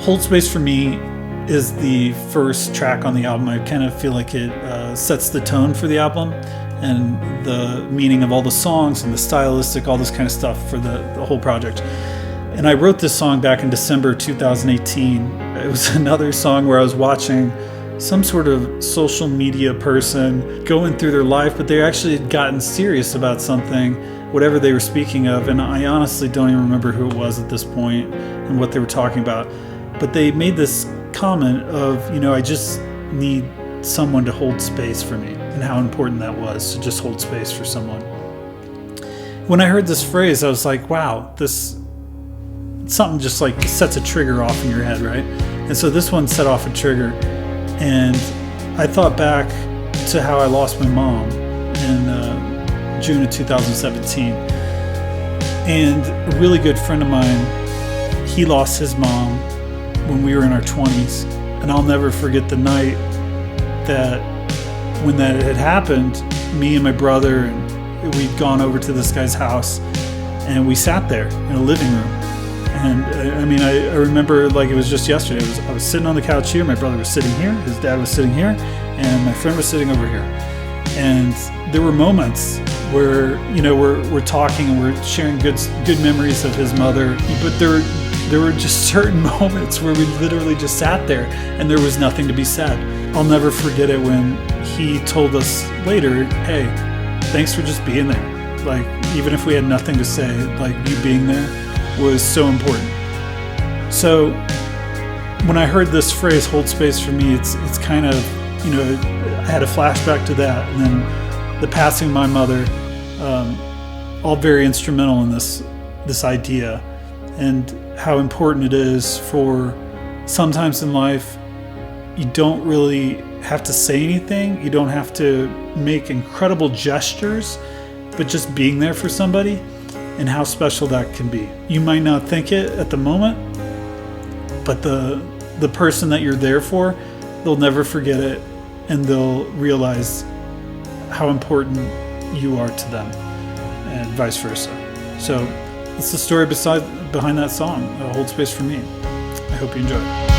Hold Space for me is the first track on the album. I kind of feel like it sets the tone for the album and the meaning of all the songs and the stylistic, all this kind of stuff for the whole project. And I wrote this song back in December 2018. It was another song where I was watching some sort of social media person going through their life, but they actually had gotten serious about something, whatever they were speaking of. And I honestly don't even remember who it was at this point and what they were talking about. But they made this comment of, I just need someone to hold space for me, and how important that was to just hold space for someone. When I heard this phrase, I was like, wow, something just like sets a trigger off in your head, right? And so this one set off a trigger. And I thought back to how I lost my mom in June of 2017. And a really good friend of mine, he lost his mom when we were in our 20s. And I'll never forget the night that when that had happened, me and my brother, and we'd gone over to this guy's house, and we sat there in a living room. And I remember like it was just yesterday. I was sitting on the couch here, my brother was sitting here, his dad was sitting here, and my friend was sitting over here. And there were moments where, we're talking and we're sharing good memories of his mother, but there were just certain moments where we literally just sat there and there was nothing to be said. I'll never forget it when he told us later, hey, thanks for just being there. Like, even if we had nothing to say, like, you being there was so important. So when I heard this phrase, hold space for me, it's kind of, I had a flashback to that. And then the passing of my mother, all very instrumental in this idea, and how important it is for sometimes in life, you don't really have to say anything. You don't have to make incredible gestures, but just being there for somebody, and how special that can be. You might not think it at the moment, but the person that you're there for, they'll never forget it, and they'll realize how important you are to them, and vice versa. So it's the story behind that song, Hold Space for Me. I hope you enjoy it.